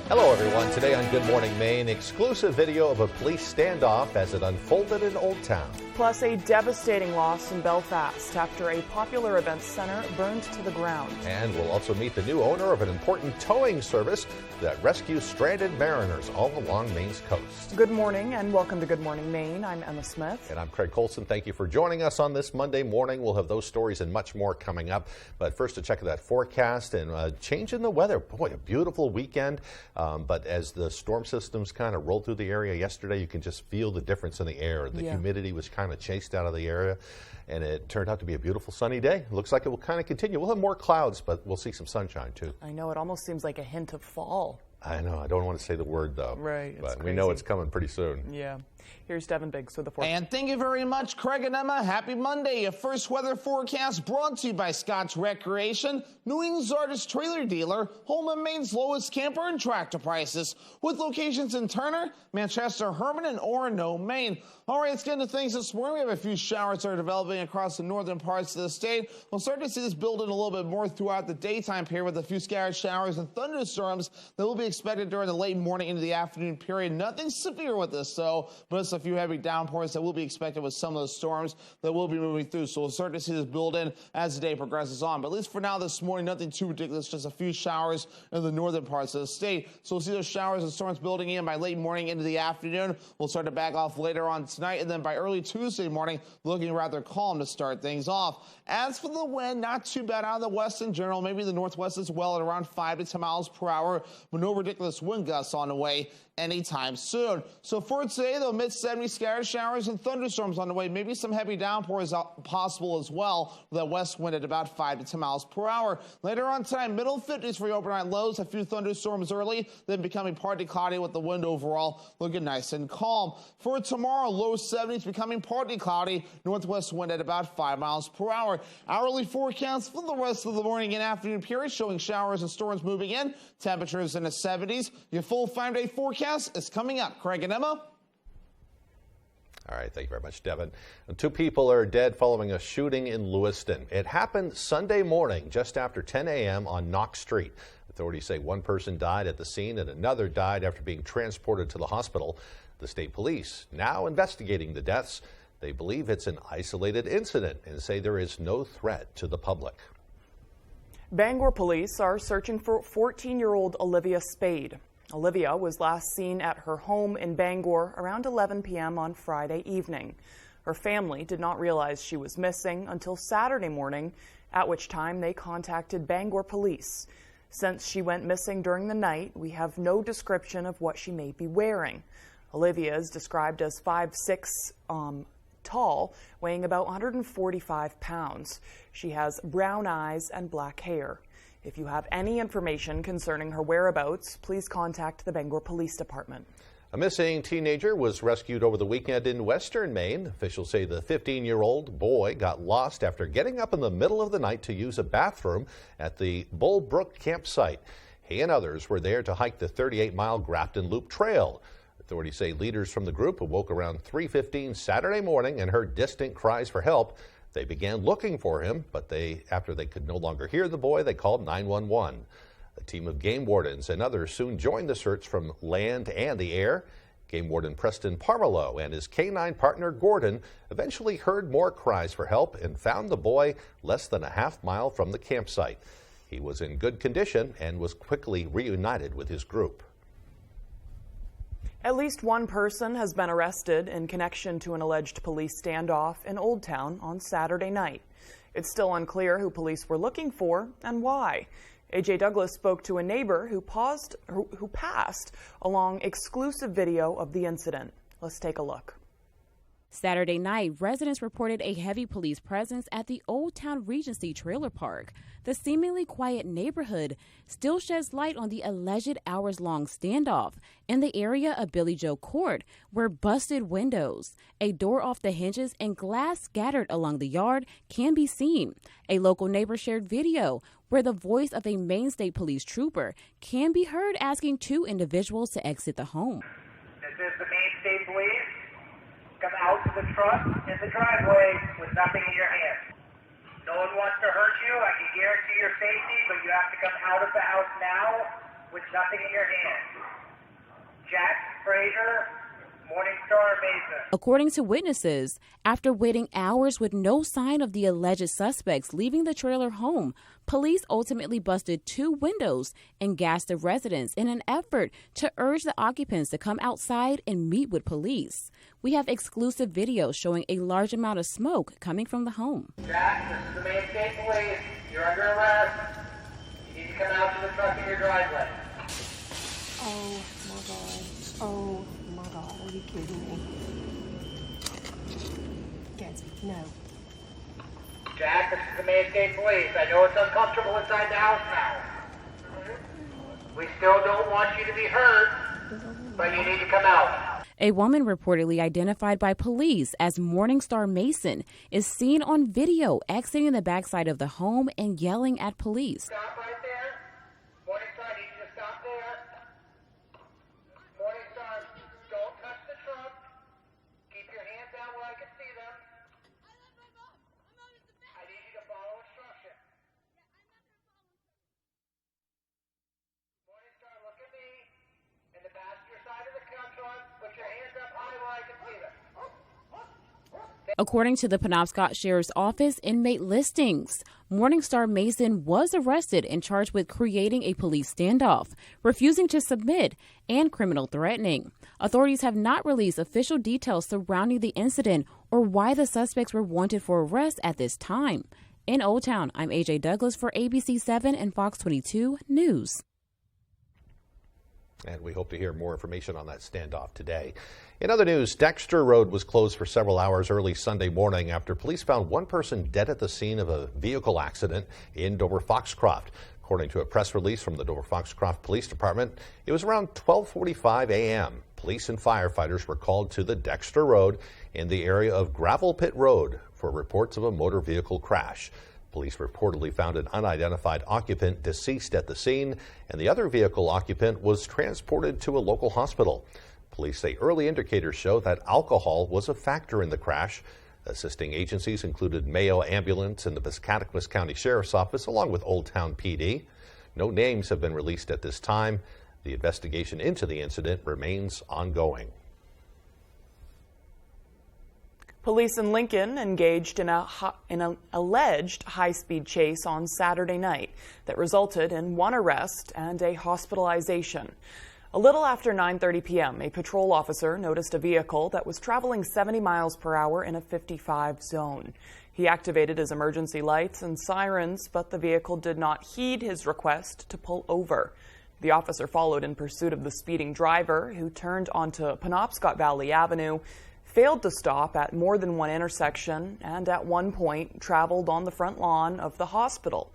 Hello, everyone. Today on Good Morning Maine, exclusive video of a police standoff as it unfolded in Old Town. Plus, a devastating loss in Belfast after a popular event center burned to the ground. And we'll also meet the new owner of an important towing service that rescues stranded mariners all along Maine's coast. Good morning and welcome to Good Morning Maine. I'm Emma Smith. And I'm Craig Colson. Thank you for joining us on this Monday morning. We'll have those stories and much more coming up. But first, to check that forecast and change in the weather. Boy, a beautiful weekend. But as the storm systems kind of rolled through the area yesterday, you can just feel the difference in the air. The humidity was kind of chased out of the area, and it turned out to be a beautiful sunny day. Looks like it will kind of continue. We'll have more clouds, but we'll see some sunshine too. I know, it almost seems like a hint of fall. I know. I don't want to say the word, though. Right. But we know it's coming pretty soon. Yeah. Here's Devin Biggs with the forecast. And thank you very much, Craig and Emma. Happy Monday. A first weather forecast brought to you by Scotch Recreation, New England's largest trailer dealer, home of Maine's lowest camper and tractor prices, with locations in Turner, Manchester, Herman, and Orono, Maine. All right, let's get into things this morning. We have a few showers that are developing across the northern parts of the state. We'll start to see this build in a little bit more throughout the daytime period with a few scattered showers and thunderstorms that will be expected during the late morning into the afternoon period. Nothing severe with this, though, but it's a few heavy downpours that will be expected with some of those storms that will be moving through. So we'll start to see this build in as the day progresses on. But at least for now this morning, nothing too ridiculous, just a few showers in the northern parts of the state. So we'll see those showers and storms building in by late morning into the afternoon. We'll start to back off later on tonight, and then by early Tuesday morning, looking rather calm to start things off. As for the wind, not too bad out of the west in general, maybe the northwest as well at around 5 to 10 miles per hour, but no ridiculous wind gusts on the way anytime soon. So for today, though, mid-70s scattered showers and thunderstorms on the way. Maybe some heavy downpours possible as well, with that west wind at about 5 to 10 miles per hour. Later on tonight, middle 50s for your overnight lows. A few thunderstorms early, then becoming partly cloudy with the wind overall looking nice and calm. For tomorrow, low 70s becoming partly cloudy. Northwest wind at about 5 miles per hour. Hourly forecast for the rest of the morning and afternoon period showing showers and storms moving in. Temperatures in the 70s. Your full 5-day forecast is coming up. Craig and Emma. All right, thank you very much, Devin. 2 people are dead following a shooting in Lewiston. It happened Sunday morning just after 10 a.m. on Knox Street. Authorities say 1 person died at the scene and another died after being transported to the hospital. The state police now investigating the deaths. They believe it's an isolated incident and say there is no threat to the public. Bangor police are searching for 14-year-old Olivia Spade. Olivia was last seen at her home in Bangor around 11 p.m. on Friday evening. Her family did not realize she was missing until Saturday morning, at which time they contacted Bangor police. Since she went missing during the night, we have no description of what she may be wearing. Olivia is described as 5'6" tall, weighing about 145 pounds. She has brown eyes and black hair. If you have any information concerning her whereabouts, please contact the Bangor Police Department. A missing teenager was rescued over the weekend in western Maine. Officials say the 15-year-old boy got lost after getting up in the middle of the night to use a bathroom at the Bull Brook campsite. He and others were there to hike the 38-mile Grafton Loop Trail. Authorities say leaders from the group awoke around 3:15 Saturday morning and heard distant cries for help. They began looking for him, but after they could no longer hear the boy, they called 911. A team of game wardens and others soon joined the search from land and the air. Game warden Preston Parmelo and his K-9 partner Gordon eventually heard more cries for help and found the boy less than a half mile from the campsite. He was in good condition and was quickly reunited with his group. At least 1 person has been arrested in connection to an alleged police standoff in Old Town on Saturday night. It's still unclear who police were looking for and why. AJ Douglas spoke to a neighbor who passed along exclusive video of the incident. Let's take a look. Saturday night, residents reported a heavy police presence at the Old Town Regency Trailer Park. The seemingly quiet neighborhood still sheds light on the alleged hours-long standoff in the area of Billy Joe Court, where busted windows, a door off the hinges, and glass scattered along the yard can be seen. A local neighbor shared video where the voice of a Maine State Police trooper can be heard asking 2 individuals to exit the home. This is the Maine State Police. Come out to the truck in the driveway with nothing in your hand. No one wants to hurt you. I can guarantee your safety, but you have to come out of the house now with nothing in your hand. Jack Fraser, Morningstar Mason. According to witnesses, after waiting hours with no sign of the alleged suspects leaving the trailer home, police ultimately busted 2 windows and gassed the residents in an effort to urge the occupants to come outside and meet with police. We have exclusive video showing a large amount of smoke coming from the home. Jack, this is the Main State Police. You're under arrest. You need to come out to the truck in your driveway. Oh my God. Oh my God. Are you kidding me? Gadsby, no. Jack, this is the Main State Police. I know it's uncomfortable inside the house now. We still don't want you to be hurt, but you need to come out. A woman reportedly identified by police as Morningstar Mason is seen on video exiting the backside of the home and yelling at police. Stop right there. Morningstar, I need you to stop there. Morningstar, don't touch the truck. Keep your hands down where I can see them. I need you to follow instructions. Morningstar, look at me. In the passenger side of the truck, put your hands up high where I can see them. According to the Penobscot Sheriff's Office inmate listings, Morningstar Mason was arrested and charged with creating a police standoff, refusing to submit, and criminal threatening. Authorities have not released official details surrounding the incident or why the suspects were wanted for arrest at this time. In Old Town, I'm AJ Douglas for ABC 7 and Fox 22 News. And we hope to hear more information on that standoff today. In other news, Dexter Road was closed for several hours early Sunday morning after police found one person dead at the scene of a vehicle accident in Dover-Foxcroft. According to a press release from the Dover-Foxcroft Police Department, it was around 12:45 a.m. Police and firefighters were called to the Dexter Road in the area of Gravel Pit Road for reports of a motor vehicle crash. Police reportedly found an unidentified occupant deceased at the scene, and the other vehicle occupant was transported to a local hospital. Police say early indicators show that alcohol was a factor in the crash. Assisting agencies included Mayo Ambulance and the Piscataquis County Sheriff's Office, along with Old Town PD. No names have been released at this time. The investigation into the incident remains ongoing. Police in Lincoln engaged in an alleged high-speed chase on Saturday night that resulted in one arrest and a hospitalization. A little after 9:30 p.m., a patrol officer noticed a vehicle that was traveling 70 miles per hour in a 55 zone. He activated his emergency lights and sirens, but the vehicle did not heed his request to pull over. The officer followed in pursuit of the speeding driver, who turned onto Penobscot Valley Avenue, failed to stop at more than one intersection, and at one point traveled on the front lawn of the hospital.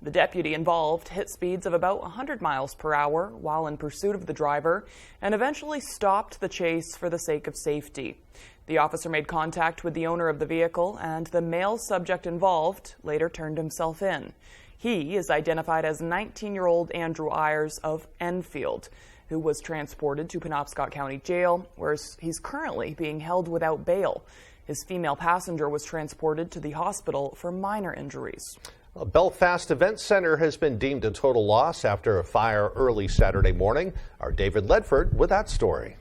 The deputy involved hit speeds of about 100 miles per hour while in pursuit of the driver and eventually stopped the chase for the sake of safety. The officer made contact with the owner of the vehicle, and the male subject involved later turned himself in. He is identified as 19-year-old Andrew Ayers of Enfield, who was transported to Penobscot County Jail, where he's currently being held without bail. His female passenger was transported to the hospital for minor injuries. A Belfast Event Center has been deemed a total loss after a fire early Saturday morning. Our David Ledford with that story.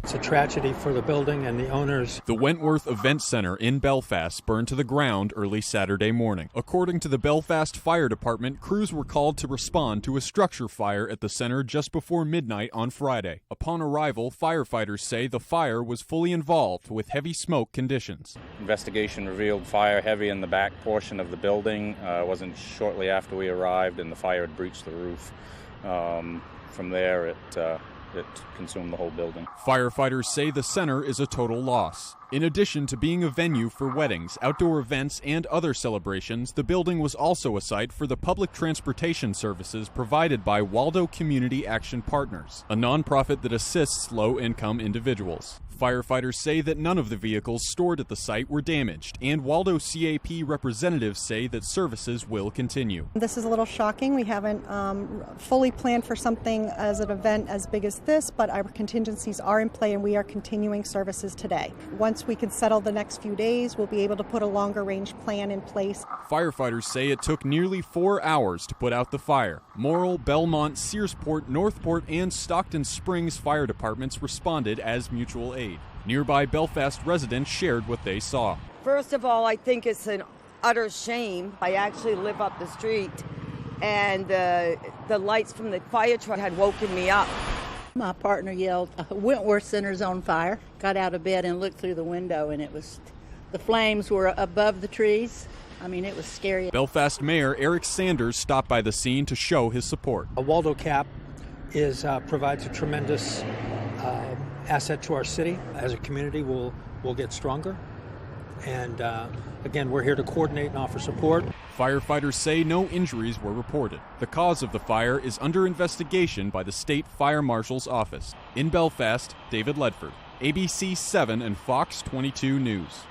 It's a tragedy for the building and the owners. The Wentworth Event Center in Belfast burned to the ground early Saturday morning. According to the Belfast Fire Department, crews were called to respond to a structure fire at the center just before midnight on Friday. Upon arrival, firefighters say the fire was fully involved with heavy smoke conditions. Investigation revealed fire heavy in the back portion of the building. It wasn't shortly after we arrived, and the fire had breached the roof. From there, it consumed the whole building. Firefighters say the center is a total loss. In addition to being a venue for weddings, outdoor events, and other celebrations, the building was also a site for the public transportation services provided by Waldo Community Action Partners, a nonprofit that assists low-income individuals. Firefighters say that none of the vehicles stored at the site were damaged, and Waldo CAP representatives say that services will continue. This is a little shocking. We haven't fully planned for something as an event as big as this, but our contingencies are in play and we are continuing services today. Once once we can settle the next few days, we'll be able to put a longer range plan in place. Firefighters say it took nearly 4 hours to put out the fire. Morrill, Belmont, Searsport, Northport, and Stockton Springs fire departments responded as mutual aid. Nearby Belfast residents shared what they saw. First of all, I think it's an utter shame. I actually live up the street, and the lights from the fire truck had woken me up. My partner yelled, "Wentworth Center's on fire." Got out of bed and looked through the window, and the flames were above the trees. I mean, it was scary. Belfast Mayor Eric Sanders stopped by the scene to show his support. A Waldo Cap provides a tremendous asset to our city. As a community, we'll get stronger. And again, we're here to coordinate and offer support. Firefighters say no injuries were reported. The cause of the fire is under investigation by the State Fire Marshal's Office. In Belfast, David Ledford, ABC 7 and Fox 22 News.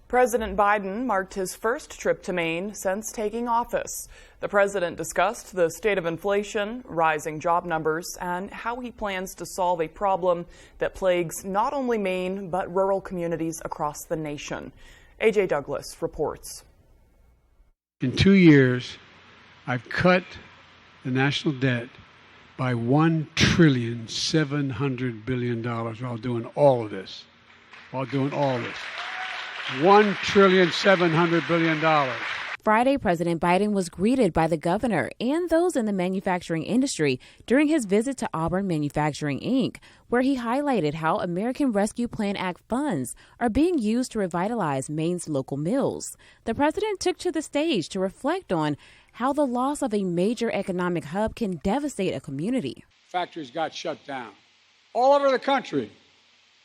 President Biden marked his first trip to Maine since taking office. The president discussed the state of inflation, rising job numbers, and how he plans to solve a problem that plagues not only Maine, but rural communities across the nation. A.J. Douglas reports. In 2 years, I've cut the national debt by $1.7 trillion while doing all of this. $1.7 trillion. Friday, President Biden was greeted by the governor and those in the manufacturing industry during his visit to Auburn Manufacturing, Inc., where he highlighted how American Rescue Plan Act funds are being used to revitalize Maine's local mills. The president took to the stage to reflect on how the loss of a major economic hub can devastate a community. Factories got shut down. All over the country,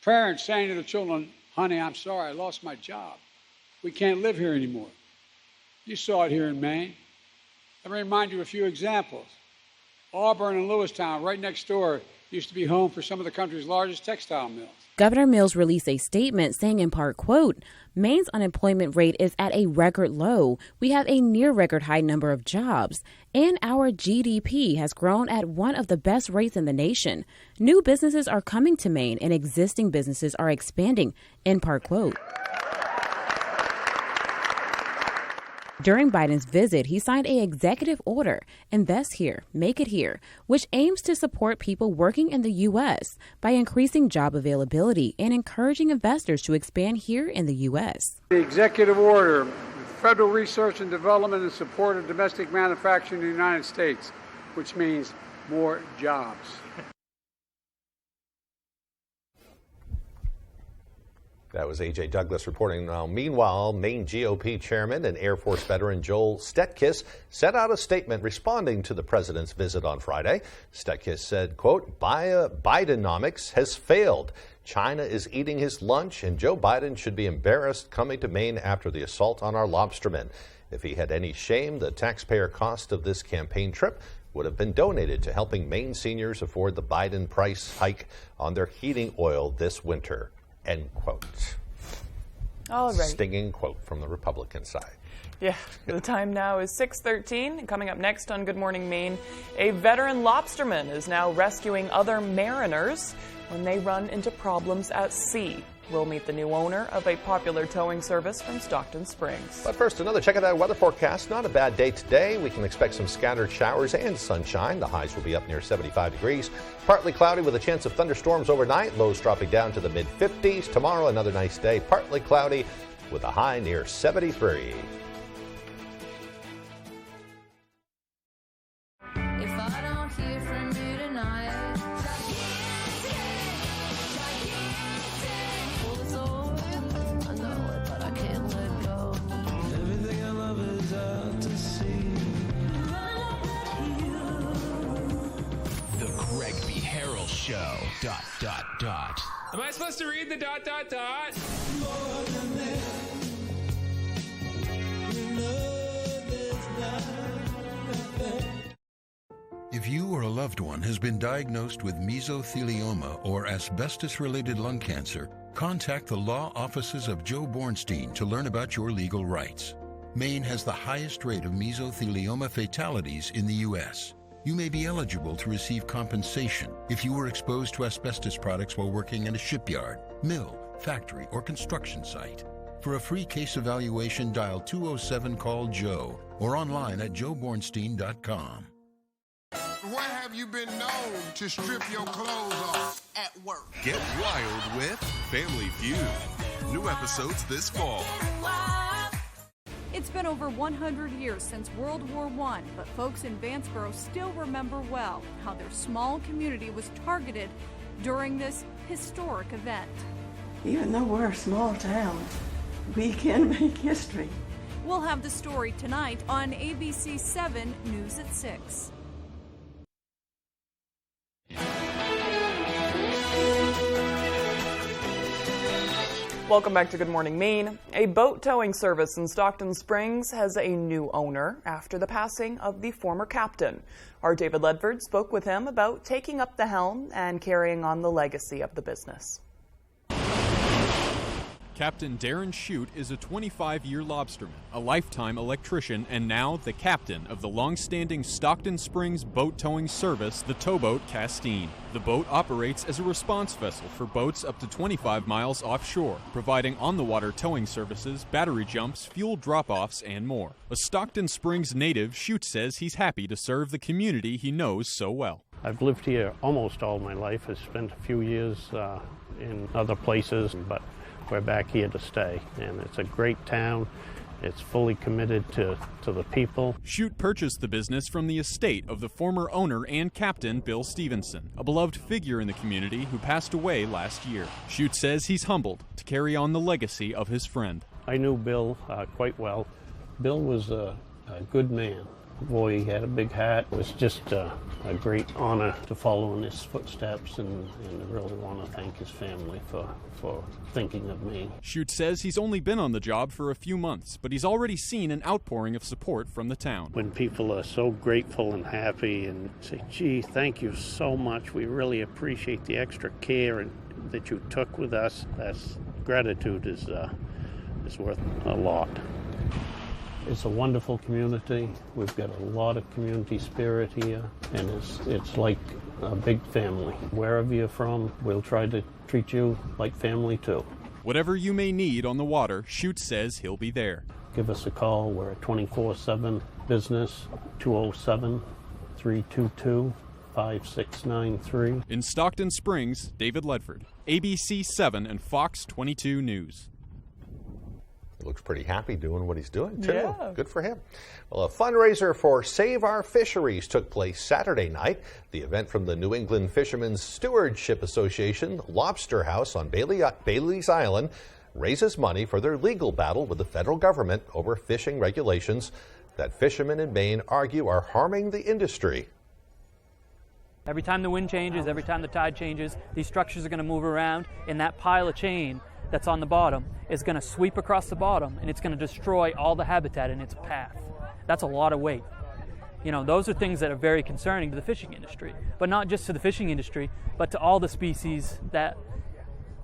parents saying to the children, "Honey, I'm sorry, I lost my job. We can't live here anymore." You saw it here in Maine. Let me remind you of a few examples. Auburn and Lewistown, right next door, used to be home for some of the country's largest textile mills. Governor Mills released a statement saying in part, quote, "Maine's unemployment rate is at a record low. We have a near record high number of jobs, and our GDP has grown at one of the best rates in the nation. New businesses are coming to Maine and existing businesses are expanding," end part quote. During Biden's visit, he signed an executive order, Invest Here, Make It Here, which aims to support people working in the U.S. by increasing job availability and encouraging investors to expand here in the U.S. The executive order, federal research and development in support of domestic manufacturing in the United States, which means more jobs. That was A.J. Douglas reporting. Now, meanwhile, Maine GOP chairman and Air Force veteran Joel Stetkis sent out a statement responding to the president's visit on Friday. Stetkis said, quote, "Bidenomics has failed. China is eating his lunch, and Joe Biden should be embarrassed coming to Maine after the assault on our lobstermen. If he had any shame, the taxpayer cost of this campaign trip would have been donated to helping Maine seniors afford the Biden price hike on their heating oil this winter." End quote. All right. Stinging quote from the Republican side. Yeah, the time now is 6:13. Coming up next on Good Morning Maine, a veteran lobsterman is now rescuing other mariners when they run into problems at sea. We'll meet the new owner of a popular towing service from Stockton Springs. But first, another check of that weather forecast. Not a bad day today. We can expect some scattered showers and sunshine. The highs will be up near 75 degrees. Partly cloudy with a chance of thunderstorms overnight. Lows dropping down to the mid-50s. Tomorrow, another nice day. Partly cloudy with a high near 73. Show. ... Am I supposed to read the ... If you or a loved one has been diagnosed with mesothelioma or asbestos-related lung cancer, contact the law offices of Joe Bornstein to learn about your legal rights. Maine has the highest rate of mesothelioma fatalities in the U.S. You may be eligible to receive compensation if you were exposed to asbestos products while working in a shipyard, mill, factory, or construction site. For a free case evaluation, dial 207-CALL-JOE or online at joebornstein.com. Where have you been known to strip your clothes off? At work. Get wild with Family Feud. New episodes this fall. It's been over 100 years since World War I, but folks in Vanceboro still remember well how their small community was targeted during this historic event. Even though we're a small town, we can make history. We'll have the story tonight on ABC 7 News at 6. Welcome back to Good Morning Maine. A boat towing service in Stockton Springs has a new owner after the passing of the former captain. Our David Ledford spoke with him about taking up the helm and carrying on the legacy of the business. Captain Darren Shute is a 25-year lobsterman, a lifetime electrician, and now the captain of the long-standing Stockton Springs boat towing service, the towboat Castine. The boat operates as a response vessel for boats up to 25 miles offshore, providing on-the-water towing services, battery jumps, fuel drop-offs, and more. A Stockton Springs native, Shute says he's happy to serve the community he knows so well. I've lived here almost all my life. I've spent a few years in other places, but we're back here to stay, and it's a great town. It's fully committed to the people. Shute purchased the business from the estate of the former owner and captain, Bill Stevenson, a beloved figure in the community who passed away last year. Shute says he's humbled to carry on the legacy of his friend. I knew Bill quite well. Bill was a good man. Boy, he had a big hat. It was just a great honor to follow in his footsteps, and I really want to thank his family for thinking of me. Shute says he's only been on the job for a few months, but he's already seen an outpouring of support from the town. When people are so grateful and happy and say, gee, thank you so much, we really appreciate the extra care that you took with us, that's gratitude is worth a lot. It's a wonderful community. We've got a lot of community spirit here, and it's like a big family. Wherever you're from, we'll try to treat you like family too. Whatever you may need on the water, Shute says he'll be there. Give us a call. We're a 24/7 business, 207-322-5693. In Stockton Springs, David Ledford, ABC 7 and Fox 22 News. He looks pretty happy doing what he's doing, too. Yeah. Good for him. Well, a fundraiser for Save Our Fisheries took place Saturday night. The event from the New England Fishermen's Stewardship Association Lobster House on Bailey's Island raises money for their legal battle with the federal government over fishing regulations that fishermen in Maine argue are harming the industry. Every time the wind changes, every time the tide changes, these structures are going to move around, and that pile of chain that's on the bottom is going to sweep across the bottom, and it's going to destroy all the habitat in its path. That's a lot of weight. You know, those are things that are very concerning to the fishing industry, but not just to the fishing industry, but to all the species that,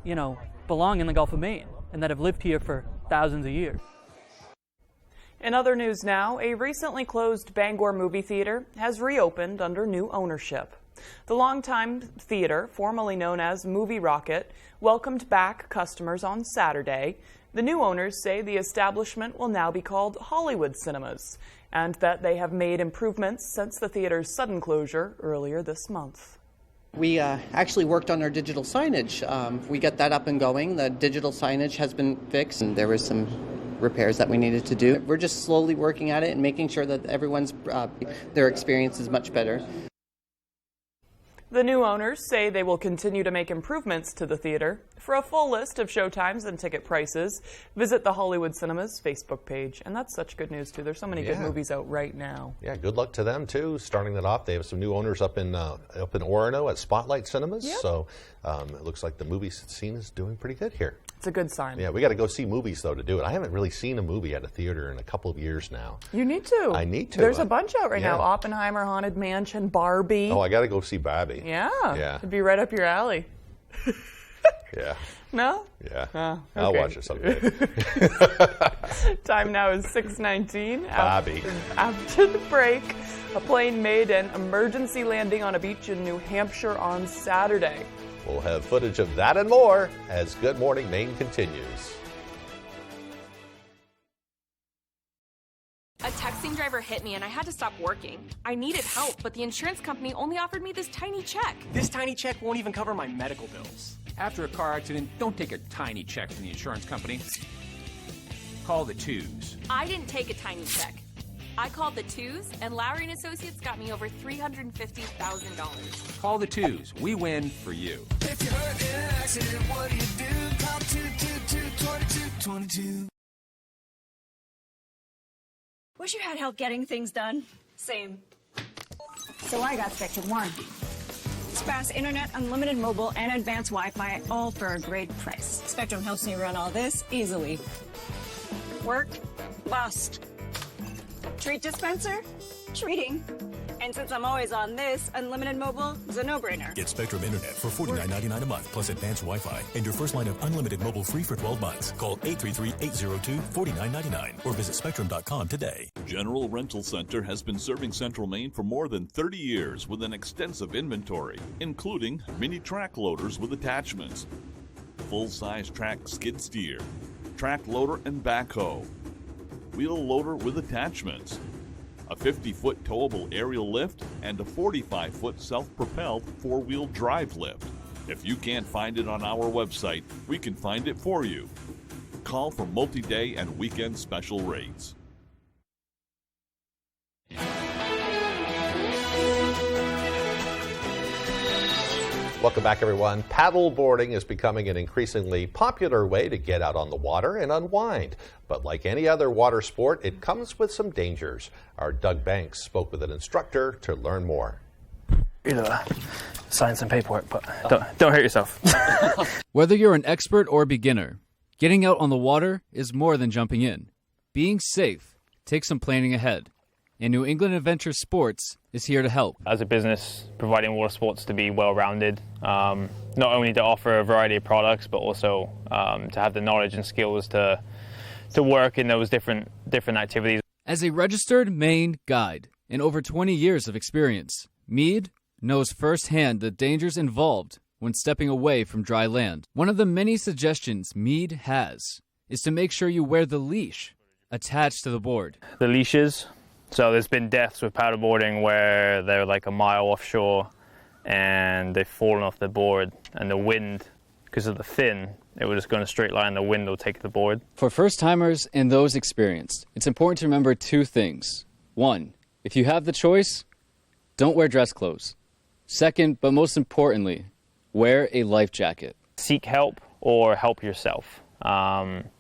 you know, belong in the Gulf of Maine and that have lived here for thousands of years. In other news now, a recently closed Bangor movie theater has reopened under new ownership. The longtime theater, formerly known as Movie Rocket, welcomed back customers on Saturday. The new owners say the establishment will now be called Hollywood Cinemas, and that they have made improvements since the theater's sudden closure earlier this month. We actually worked on our digital signage. We got that up and going. The digital signage has been fixed, and there were some repairs that we needed to do. We're just slowly working at it and making sure that everyone's their experience is much better. The new owners say they will continue to make improvements to the theater. For a full list of showtimes and ticket prices, visit the Hollywood Cinemas Facebook page. And that's such good news, too. There's so many good movies out right now. Yeah, good luck to them, too. Starting that off, they have some new owners up in Orono at Spotlight Cinemas. Yep. So it looks like the movie scene is doing pretty good here. It's a good sign. Yeah, we got to go see movies, though, to do it. I haven't really seen a movie at a theater in a couple of years now. You need to. I need to. There's a bunch out right now. Oppenheimer, Haunted Mansion, Barbie. Oh, I got to go see Barbie. Yeah. Yeah. It'd be right up your alley. Yeah. No? Yeah. Okay. I'll watch it someday. Time now is 6:19. Barbie. After the break, A plane made an emergency landing on a beach in New Hampshire on Saturday. We'll have footage of that and more as Good Morning Maine continues. A texting driver hit me and I had to stop working. I needed help, but the insurance company only offered me this tiny check. This tiny check won't even cover my medical bills. After a car accident, don't take a tiny check from the insurance company. Call the twos. I didn't take a tiny check. I called the twos, and Lowry & Associates got me over $350,000. Call the twos. We win for you. If you're hurt in an accident, what do? Call 222-2222. Wish you had help getting things done. Same. So I got Spectrum One. It's fast internet, unlimited mobile, and advanced Wi-Fi, all for a great price. Spectrum helps me run all this easily. Work, bust. Treat dispenser, treating. And since I'm always on this, unlimited mobile is a no-brainer. Get Spectrum Internet for $49.99 a month plus advanced Wi-Fi and your first line of unlimited mobile free for 12 months. Call 833-802-4999 or visit spectrum.com today. General Rental Center has been serving Central Maine for more than 30 years with an extensive inventory, including mini track loaders with attachments, full-size track skid steer, track loader and backhoe, wheel loader with attachments, a 50-foot towable aerial lift, and a 45-foot self-propelled four-wheel drive lift. If you can't find it on our website, we can find it for you. Call for multi-day and weekend special rates. Welcome back, everyone. Paddle boarding is becoming an increasingly popular way to get out on the water and unwind. But like any other water sport, it comes with some dangers. Our Doug Banks spoke with an instructor to learn more. Sign some paperwork, but don't hurt yourself. Whether you're an expert or beginner, getting out on the water is more than jumping in. Being safe takes some planning ahead. And New England Adventure Sports is here to help. As a business, providing water sports to be well-rounded, not only to offer a variety of products, but also to have the knowledge and skills to work in those different activities. As a registered Maine guide and over 20 years of experience, Meade knows firsthand the dangers involved when stepping away from dry land. One of the many suggestions Meade has is to make sure you wear the leash attached to the board. The leashes. So there's been deaths with paddleboarding where they're like a mile offshore and they've fallen off the board, and the wind, because of the fin, it will just go in a straight line, the wind will take the board. For first-timers and those experienced, it's important to remember two things. One, if you have the choice, don't wear dress clothes. Second, but most importantly, wear a life jacket. Seek help or help yourself. Time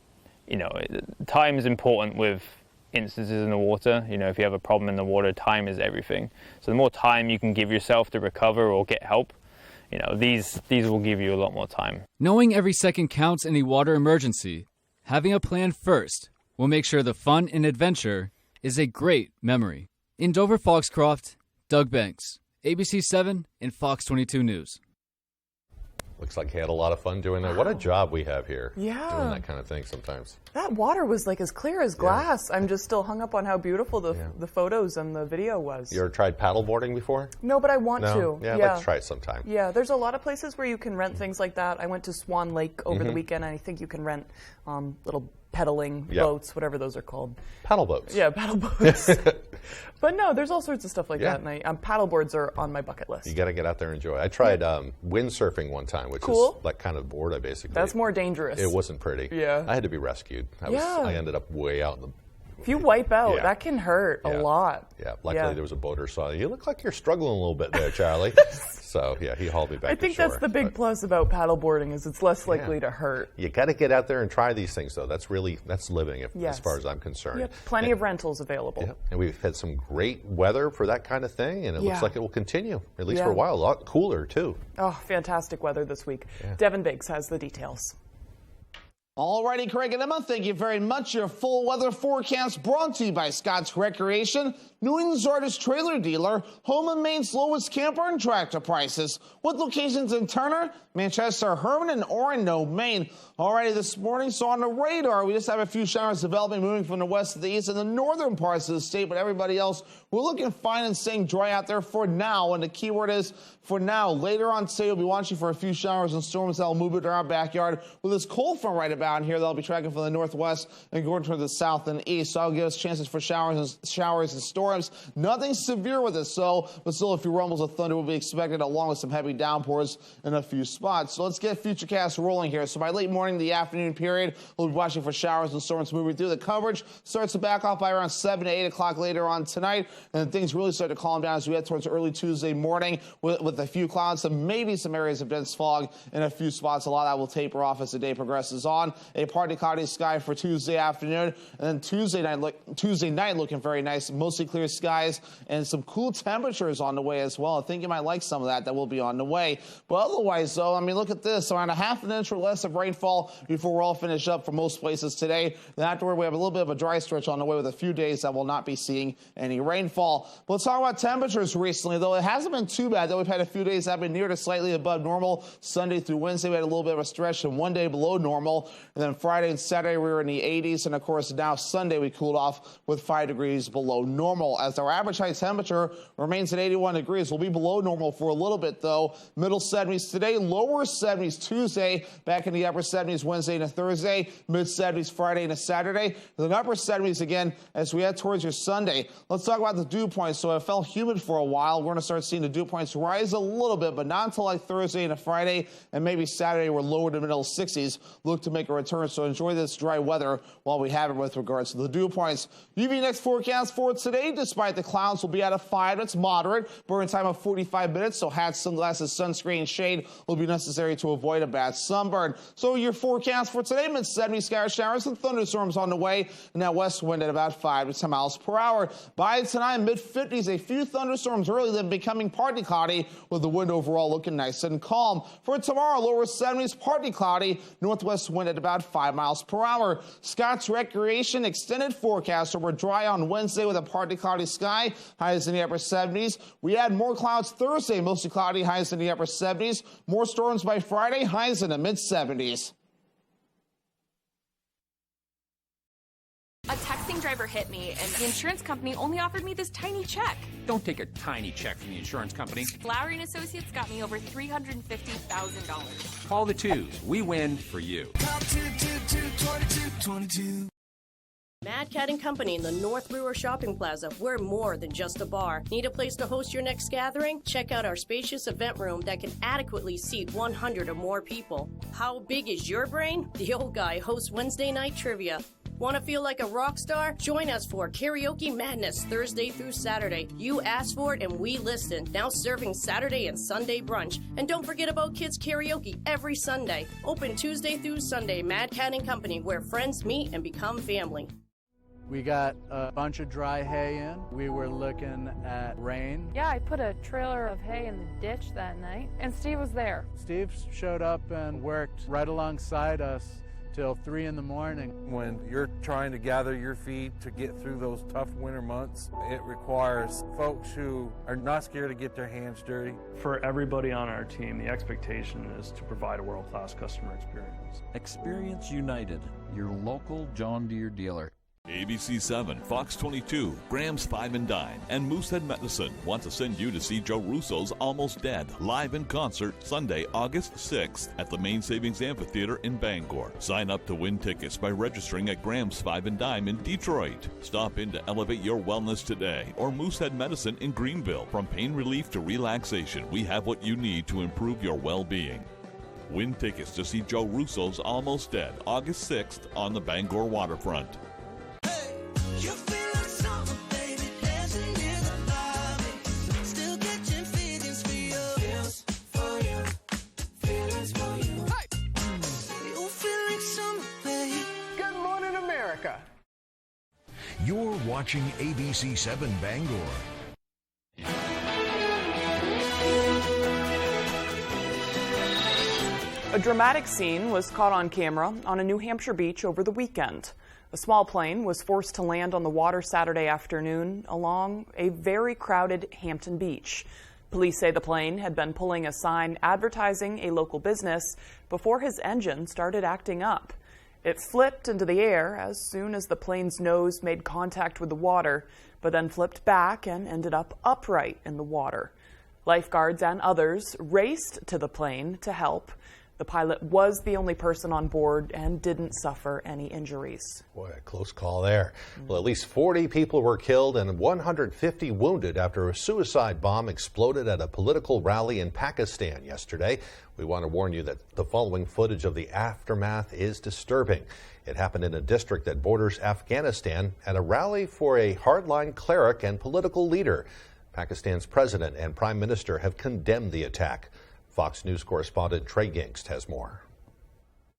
is important with instances in the water. If you have a problem in the water, time is everything. So the more time you can give yourself to recover or get help, these will give you a lot more time. Knowing every second counts in a water emergency, having a plan first will make sure the fun and adventure is a great memory. In Dover Foxcroft, Doug Banks, ABC 7 and Fox 22 News. Looks like he had a lot of fun doing that. What a job we have here. Yeah. Doing that kind of thing sometimes. That water was like as clear as glass. Yeah. I'm just still hung up on how beautiful the photos and the video was. You ever tried paddleboarding before? No, but I want to. Yeah, I'd like to try it sometime. Yeah, there's a lot of places where you can rent things like that. I went to Swan Lake over the weekend, and I think you can rent little pedaling boats, whatever those are called. Paddle boats. Yeah, paddle boats. But no, there's all sorts of stuff like that, and paddle boards are on my bucket list. You got to get out there and enjoy it. I tried windsurfing one time, which is like kind of board, basically. That's more dangerous. It wasn't pretty. Yeah. I had to be rescued. I ended up way out in the... If you wipe out, that can hurt a lot. Yeah, luckily there was a boater saw. You look like you're struggling a little bit there, Charlie. So, he hauled me back to shore. I think that's the big plus about paddleboarding is it's less likely to hurt. You got to get out there and try these things, though. That's living, as far as I'm concerned. Yep, plenty of rentals available. Yeah. And we've had some great weather for that kind of thing, and it looks like it will continue, at least for a while. A lot cooler, too. Oh, fantastic weather this week. Yeah. Devin Biggs has the details. Alrighty, Craig and Emma, thank you very much. Your full weather forecast brought to you by Scott's Recreation, New England's largest trailer dealer, home and Maine's lowest camper and tractor prices, with locations in Turner, Manchester, Herman, and Orono, Maine. Alrighty, this morning, so on the radar, we just have a few showers developing, moving from the west to the east and the northern parts of the state, but everybody else, we're looking fine and staying dry out there for now, and the key word is for now. Later on today, we'll be watching for a few showers and storms that will move into our backyard with this cold front right about in here that'll be tracking from the northwest and going toward the south and east. So that'll give us chances for showers and storms. Nothing severe with it, but still a few rumbles of thunder will be expected along with some heavy downpours in a few spots. So let's get Futurecast rolling here. So by late morning, the afternoon period, we'll be watching for showers and storms moving through. The coverage starts to back off by around 7 to 8 o'clock later on tonight, and then things really start to calm down as we head towards early Tuesday morning with a few clouds and maybe some areas of dense fog in a few spots. A lot of that will taper off as the day progresses on. A partly cloudy sky for Tuesday afternoon, and then Tuesday night looking very nice, mostly clear skies and some cool temperatures on the way as well. I think you might like some of that will be on the way. But otherwise, though, I mean, look at this. Around a half an inch or less of rainfall before we're all finished up for most places today. Then afterward, we have a little bit of a dry stretch on the way with a few days that will not be seeing any rainfall. But let's talk about temperatures recently, though. It hasn't been too bad, though. We've had a few days that have been near to slightly above normal. Sunday through Wednesday, we had a little bit of a stretch and one day below normal. And then Friday and Saturday, we were in the 80s. And, of course, now Sunday, we cooled off with 5 degrees below normal. As our average high temperature remains at 81 degrees. We'll be below normal for a little bit, though. Middle 70s today, lower 70s Tuesday, back in the upper 70s Wednesday and Thursday, mid 70s Friday and Saturday, then upper 70s again as we head towards your Sunday. Let's talk about the dew points. So it felt humid for a while. We're going to start seeing the dew points rise a little bit, but not until like Thursday and a Friday, and maybe Saturday we're lower to middle 60s. Look to make a return, so enjoy this dry weather while we have it with regards to the dew points. UV next forecast for today, despite the clouds, will be at a 5. It's moderate. Burn time of 45 minutes, so hats, sunglasses, sunscreen, shade will be necessary to avoid a bad sunburn. So your forecast for today, mid-70s scattered showers and thunderstorms on the way, and that west wind at about 5 to 10 miles per hour. By tonight, mid-50s, a few thunderstorms early, then becoming partly cloudy, with the wind overall looking nice and calm. For tomorrow, lower 70s, partly cloudy, northwest wind at about 5 miles per hour. Scott's Recreation extended forecast over dry on Wednesday with a partly cloudy sky, highs in the upper 70s. We add more clouds Thursday, mostly cloudy, highs in the upper 70s. More storms by Friday, highs in the mid-70s. A texting driver hit me, and the insurance company only offered me this tiny check. Don't take a tiny check from the insurance company. Lowry & Associates got me over $350,000. Call the twos. We win for you. Call 222-2222. Mad Cat & Company in the North Brewer Shopping Plaza. We're more than just a bar. Need a place to host your next gathering? Check out our spacious event room that can adequately seat 100 or more people. How big is your brain? The Old Guy hosts Wednesday night trivia. Want to feel like a rock star? Join us for Karaoke Madness Thursday through Saturday. You asked for it and we listened. Now serving Saturday and Sunday brunch. And don't forget about kids karaoke every Sunday. Open Tuesday through Sunday. Mad Cat & Company, where friends meet and become family. We got a bunch of dry hay in. We were looking at rain. Yeah, I put a trailer of hay in the ditch that night, and Steve was there. Steve showed up and worked right alongside us till 3 in the morning. When you're trying to gather your feed to get through those tough winter months, it requires folks who are not scared to get their hands dirty. For everybody on our team, the expectation is to provide a world-class customer experience. Experience United, your local John Deere dealer. ABC 7, Fox 22, Graham's 5 and Dime, and Moosehead Medicine want to send you to see Joe Russo's Almost Dead live in concert Sunday, August 6th at the Main Savings Amphitheater in Bangor. Sign up to win tickets by registering at Graham's 5 and Dime in Detroit. Stop in to elevate your wellness today, or Moosehead Medicine in Greenville. From pain relief to relaxation, we have what you need to improve your well-being. Win tickets to see Joe Russo's Almost Dead August 6th on the Bangor waterfront. You feel like summer, baby, dancing in the lobby. Still catching feelings for you. Feels for you. Feelings for you. Hey! You feel like summer, baby. Good morning, America. You're watching ABC 7 Bangor. A dramatic scene was caught on camera on a New Hampshire beach over the weekend. A small plane was forced to land on the water Saturday afternoon along a very crowded Hampton beach. Police say the plane had been pulling a sign advertising a local business before his engine started acting up. It flipped into the air as soon as the plane's nose made contact with the water, but then flipped back and ended up upright in the water. Lifeguards and others raced to the plane to help. The pilot was the only person on board and didn't suffer any injuries. Boy, a close call there. Well, at least 40 people were killed and 150 wounded after a suicide bomb exploded at a political rally in Pakistan yesterday. We want to warn you that the following footage of the aftermath is disturbing. It happened in a district that borders Afghanistan at a rally for a hardline cleric and political leader. Pakistan's president and prime minister have condemned the attack. Fox News correspondent Trey Yingst has more.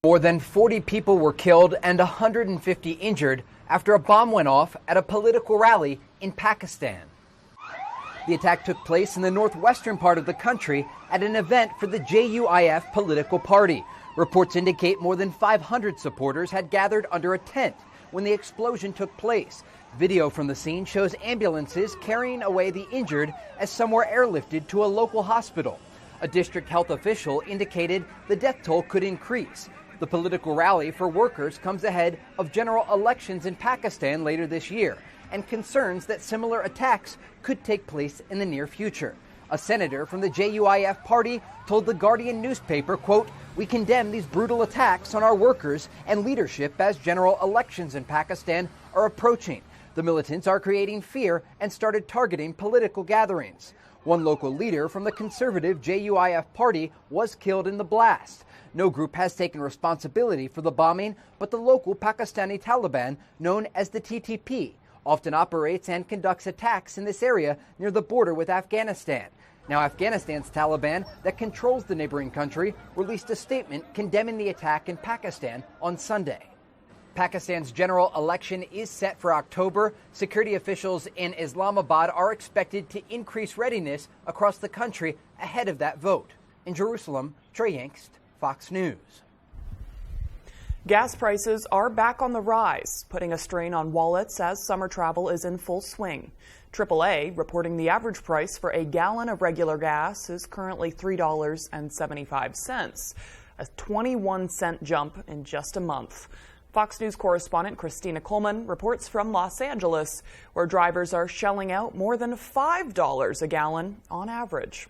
More than 40 people were killed and 150 injured after a bomb went off at a political rally in Pakistan. The attack took place in the northwestern part of the country at an event for the WVII political party. Reports indicate more than 500 supporters had gathered under a tent when the explosion took place. Video from the scene shows ambulances carrying away the injured as some were airlifted to a local hospital. A district health official indicated the death toll could increase. The political rally for workers comes ahead of general elections in Pakistan later this year, and concerns that similar attacks could take place in the near future. A senator from the WVII party told the Guardian newspaper, quote, "We condemn these brutal attacks on our workers and leadership as general elections in Pakistan are approaching. The militants are creating fear and started targeting political gatherings." One local leader from the conservative WVII party was killed in the blast. No group has taken responsibility for the bombing, but the local Pakistani Taliban, known as the TTP, often operates and conducts attacks in this area near the border with Afghanistan. Now, Afghanistan's Taliban, that controls the neighboring country, released a statement condemning the attack in Pakistan on Sunday. Pakistan's general election is set for October. Security officials in Islamabad are expected to increase readiness across the country ahead of that vote. In Jerusalem, Trey Yingst, Fox News. Gas prices are back on the rise, putting a strain on wallets as summer travel is in full swing. AAA reporting the average price for a gallon of regular gas is currently $3.75, a 21-cent jump in just a month. Fox News correspondent Christina Coleman reports from Los Angeles, where drivers are shelling out more than $5 a gallon on average.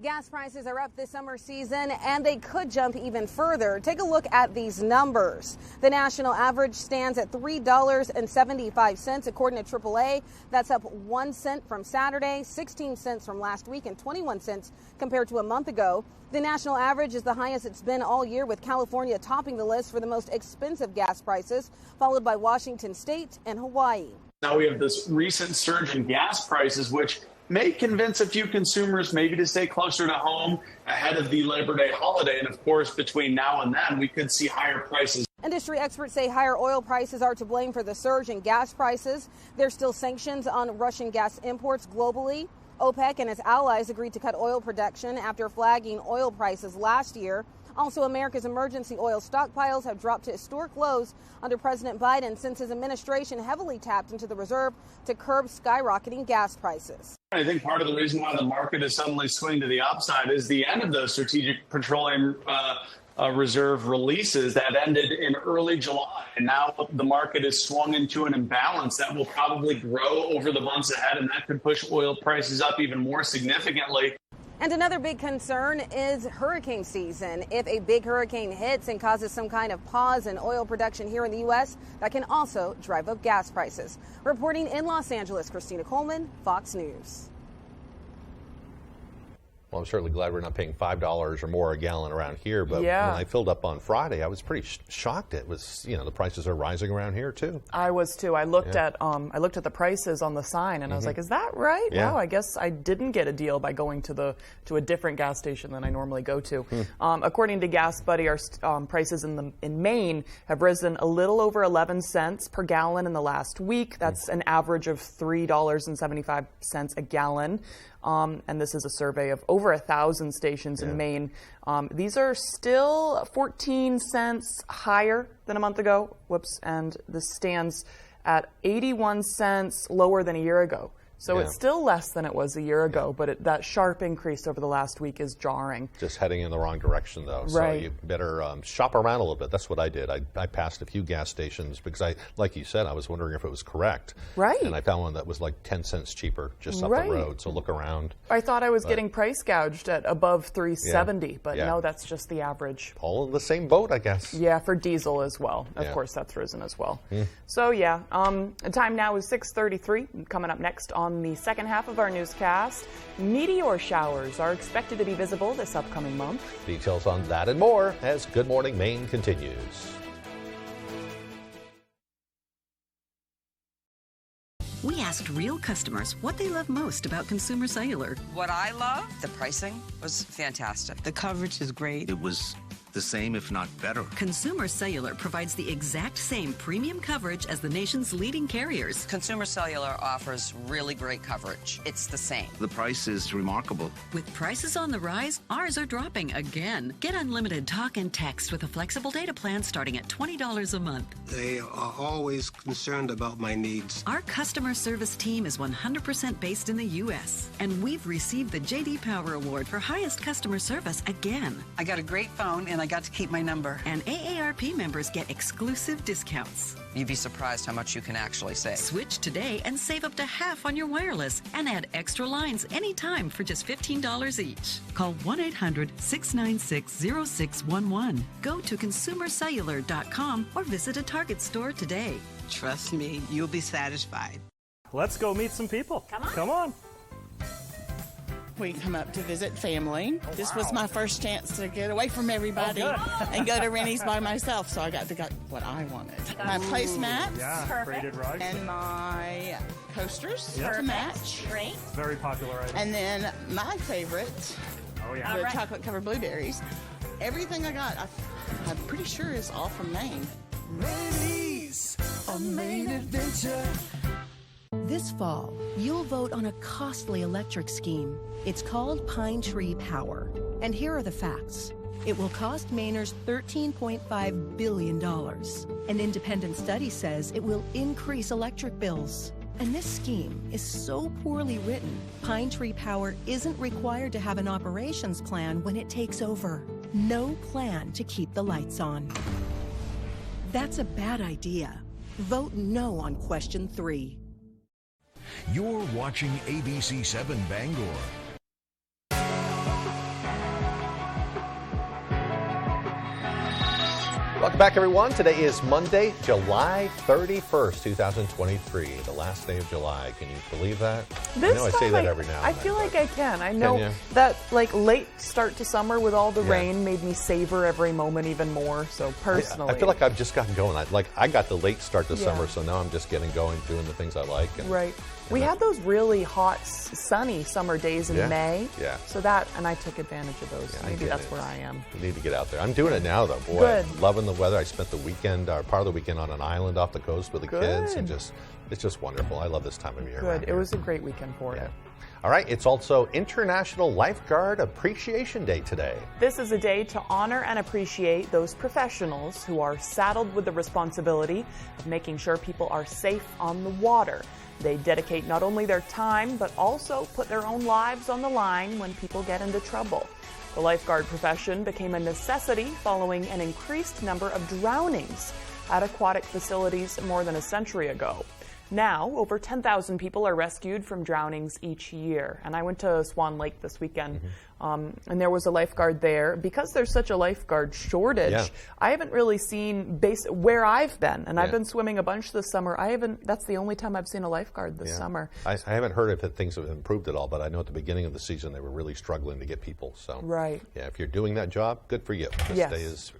Gas prices are up this summer season, and they could jump even further. Take a look at these numbers. The national average stands at $3.75, according to AAA. That's up 1 cent from Saturday, 16 cents from last week, and 21 cents compared to a month ago. The national average is the highest it's been all year, with California topping the list for the most expensive gas prices, followed by Washington State and Hawaii. Now we have this recent surge in gas prices, which may convince a few consumers maybe to stay closer to home ahead of the Labor Day holiday. And of course, between now and then, we could see higher prices. Industry experts say higher oil prices are to blame for the surge in gas prices. There's still sanctions on Russian gas imports globally. OPEC and its allies agreed to cut oil production after flagging oil prices last year. Also, America's emergency oil stockpiles have dropped to historic lows under President Biden since his administration heavily tapped into the reserve to curb skyrocketing gas prices. I think part of the reason why the market is suddenly swinging to the upside is the end of those strategic petroleum reserve releases that ended in early July. And now the market is swung into an imbalance that will probably grow over the months ahead, and that could push oil prices up even more significantly. And another big concern is hurricane season. If a big hurricane hits and causes some kind of pause in oil production here in the U.S., that can also drive up gas prices. Reporting in Los Angeles, Christina Coleman, Fox News. Well, I'm certainly glad we're not paying $5 or more a gallon around here, but when I filled up on Friday, I was pretty shocked. It was, the prices are rising around here too. I was too. I looked at the prices on the sign, and I was like, "Is that right?" Yeah. Wow, I guess I didn't get a deal by going to a different gas station than I normally go to. According to Gas Buddy, our prices in Maine have risen a little over 11 cents per gallon in the last week. That's an average of $3.75 a gallon. And this is a survey of over 1,000 stations in Maine. These are still 14 cents higher than a month ago. And this stands at 81 cents lower than a year ago. So it's still less than it was a year ago, but that sharp increase over the last week is jarring. Just heading in the wrong direction, though. So you better shop around a little bit. That's what I did. I passed a few gas stations because like you said, I was wondering if it was correct. Right. And I found one that was like 10 cents cheaper just up the road. So look around. I thought I was getting price gouged at above $3.70, but no, that's just the average. All in the same boat, I guess. Yeah, for diesel as well. Of course, that's risen as well. So the time now is 6:33. Coming up next on the second half of our newscast, meteor showers are expected to be visible this upcoming month. Details on that and more as Good Morning Maine continues. We asked real customers what they love most about Consumer Cellular. What I love, the pricing was fantastic. The coverage is great. It was the same, if not better. Consumer Cellular provides the exact same premium coverage as the nation's leading carriers. Consumer Cellular offers really great coverage. It's the same. The price is remarkable. With prices on the rise, ours are dropping again. Get unlimited talk and text with a flexible data plan starting at $20 a month. They are always concerned about my needs. Our customer service team is 100% based in the U.S., and we've received the J.D. Power Award for highest customer service again. I got a great phone and I got to keep my number. And AARP members get exclusive discounts. You'd be surprised how much you can actually save. Switch today and save up to half on your wireless and add extra lines anytime for just $15 each. Call 1-800-696-0611. Go to consumercellular.com or visit a Target store today. Trust me, you'll be satisfied. Let's go meet some people. Come on. We come up to visit family. This was my first chance to get away from everybody and go to Rennie's by myself, so I got to get what I wanted. My placemats and my coasters to match. Great. Very popular item. And then my favorite, the chocolate covered blueberries. Everything I got, I'm pretty sure is all from Maine. Rennie's, a Maine adventure. This fall, you'll vote on a costly electric scheme. It's called Pine Tree Power. And here are the facts. It will cost Mainers $13.5 billion. An independent study says it will increase electric bills. And this scheme is so poorly written, Pine Tree Power isn't required to have an operations plan when it takes over. No plan to keep the lights on. That's a bad idea. Vote no on question 3. You're watching ABC 7 Bangor. Welcome back, everyone. Today is Monday, July 31st, 2023, the last day of July. Can you believe that? I know I say that every now and then. I feel like I can. I know that late start to summer with all the rain made me savor every moment even more. So personally, I feel like I've just gotten going. I got the late start to summer, so now I'm just getting going, doing the things I like. And, we had those really hot, sunny summer days in May. Yeah. So and I took advantage of those. Maybe that's where I am. You need to get out there. I'm doing it now, though. Boy, Good. Loving the weather. I spent the weekend, or part of the weekend, on an island off the coast with the kids, and it's just wonderful. I love this time of year. Good. It was a great weekend for it. All right, it's also International Lifeguard Appreciation Day today. This is a day to honor and appreciate those professionals who are saddled with the responsibility of making sure people are safe on the water. They dedicate not only their time, but also put their own lives on the line when people get into trouble. The lifeguard profession became a necessity following an increased number of drownings at aquatic facilities more than a century ago. Now, over 10,000 people are rescued from drownings each year. And I went to Swan Lake this weekend, and there was a lifeguard there. Because there's such a lifeguard shortage, I haven't really seen where I've been. And I've been swimming a bunch this summer. That's the only time I've seen a lifeguard this summer. I haven't heard if things have improved at all, but I know at the beginning of the season they were really struggling to get people. So, if you're doing that job, good for you. This day is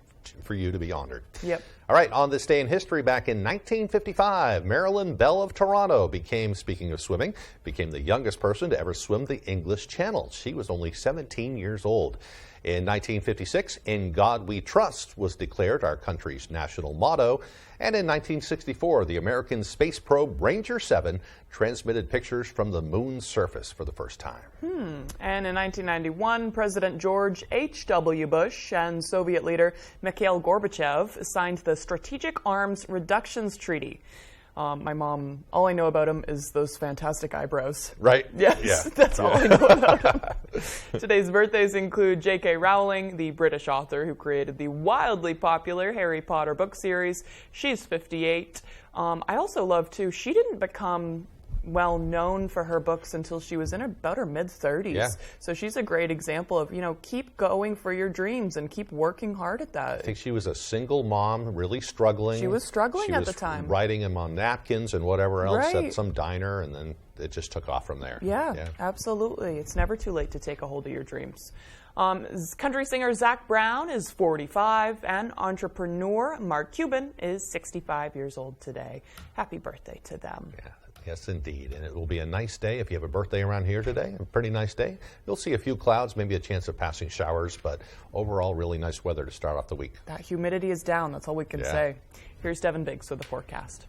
for you to be honored. Yep. All right, on this day in history, back in 1955, Marilyn Bell of Toronto speaking of swimming, became the youngest person to ever swim the English Channel. She was only 17 years old. In 1956, In God We Trust was declared our country's national motto. And in 1964, the American space probe Ranger 7 transmitted pictures from the moon's surface for the first time. And in 1991, President George H.W. Bush and Soviet leader Mikhail Gorbachev signed the Strategic Arms Reductions Treaty. My mom, all I know about him is those fantastic eyebrows. Right? Yes, Yeah. That's all I know about him. Today's birthdays include J.K. Rowling, the British author who created the wildly popular Harry Potter book series. She's 58. I also love, too, she didn't become well known for her books until she was in about her mid-30s. Yeah. So she's a great example of, keep going for your dreams and keep working hard at that. I think she was a single mom, really struggling. She was struggling at the time. She was writing them on napkins and whatever else Right. at some diner, and then it just took off from there. Yeah, absolutely. It's never too late to take a hold of your dreams. Country singer Zach Brown is 45, and entrepreneur Mark Cuban is 65 years old today. Happy birthday to them. Yeah. Yes, indeed. And it will be a nice day if you have a birthday around here today. A pretty nice day. You'll see a few clouds, maybe a chance of passing showers, but overall, really nice weather to start off the week. That humidity is down. That's all we can Yeah. say. Here's Devin Biggs with the forecast.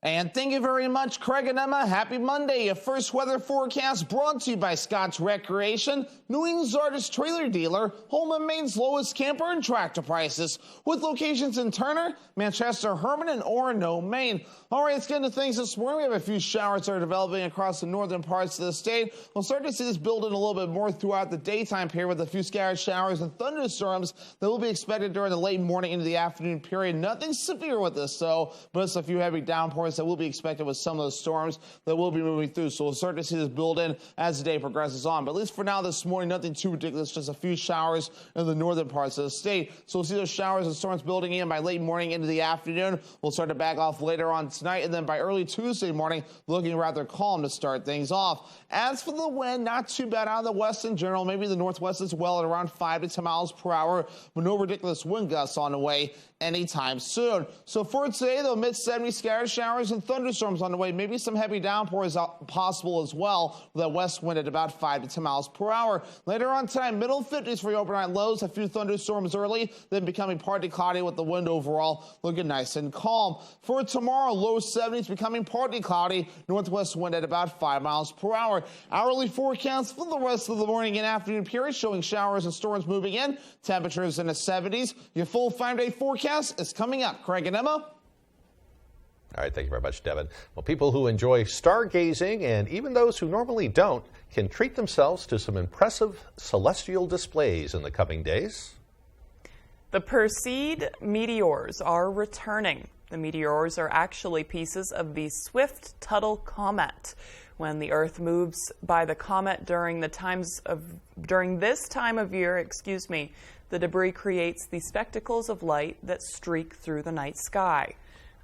And thank you very much, Craig and Emma. Happy Monday. Your first weather forecast brought to you by Scotch Recreation, New England's largest trailer dealer, home of Maine's lowest camper and tractor prices, with locations in Turner, Manchester, Herman, and Orono, Maine. All right, let's get into things this morning. We have a few showers that are developing across the northern parts of the state. We'll start to see this build in a little bit more throughout the daytime period with a few scattered showers and thunderstorms that will be expected during the late morning into the afternoon period. Nothing severe with this, though, but it's a few heavy downpours that will be expected with some of those storms that will be moving through. So we'll start to see this build in as the day progresses on. But at least for now this morning, nothing too ridiculous, just a few showers in the northern parts of the state. So we'll see those showers and storms building in by late morning into the afternoon. We'll start to back off later on tonight, and then by early Tuesday morning, looking rather calm to start things off. As for the wind, not too bad out of the west in general, maybe the northwest as well at around 5 to 10 miles per hour, but no ridiculous wind gusts on the way anytime soon. So for today, though, mid-70s scattered showers and thunderstorms on the way, maybe some heavy downpours possible as well, with that west wind at about 5 to 10 miles per hour. Later on tonight, middle 50s for your overnight lows, a few thunderstorms early, then becoming partly cloudy with the wind overall looking nice and calm. For tomorrow, low 70s becoming partly cloudy, northwest wind at about 5 miles per hour. Hourly forecast for the rest of the morning and afternoon period showing showers and storms moving in, temperatures in the 70s. Your full 5-day forecast is coming up. Craig and Emma. All right, thank you very much, Devin. Well, people who enjoy stargazing and even those who normally don't can treat themselves to some impressive celestial displays in the coming days. The Perseid meteors are returning. The meteors are actually pieces of the Swift-Tuttle comet. When the Earth moves by the comet during this time of year, the debris creates the spectacles of light that streak through the night sky.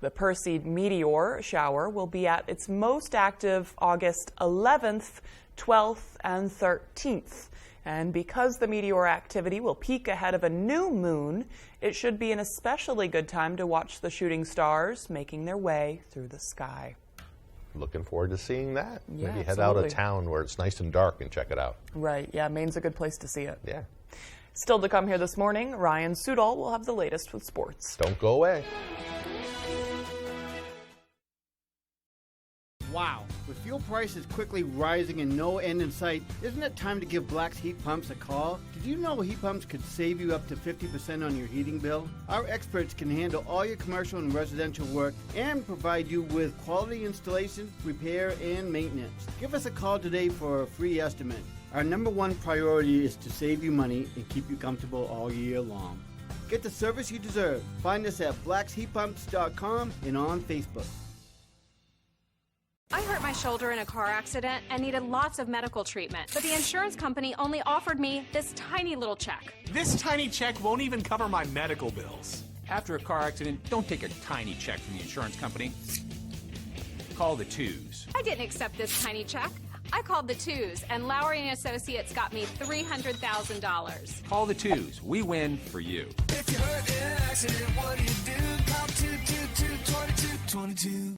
The Perseid meteor shower will be at its most active August 11th, 12th, and 13th. And because the meteor activity will peak ahead of a new moon, it should be an especially good time to watch the shooting stars making their way through the sky. Looking forward to seeing that. Yeah, Maybe head out of town where it's nice and dark and check it out. Right, yeah, Maine's a good place to see it. Yeah. Still to come here this morning, Ryan Sudol will have the latest with sports. Don't go away. Wow, with fuel prices quickly rising and no end in sight, isn't it time to give Black's Heat Pumps a call? Did you know heat pumps could save you up to 50% on your heating bill? Our experts can handle all your commercial and residential work and provide you with quality installation, repair, and maintenance. Give us a call today for a free estimate. Our number one priority is to save you money and keep you comfortable all year long. Get the service you deserve. Find us at blacksheatpumps.com and on Facebook. I hurt my shoulder in a car accident and needed lots of medical treatment, but the insurance company only offered me this tiny little check. This tiny check won't even cover my medical bills. After a car accident, don't take a tiny check from the insurance company. Call the twos. I didn't accept this tiny check. I called the Twos, and Lowry and Associates got me $300,000. Call the Twos. We win for you. If you're hurt in an accident, what do? Call 222-2222.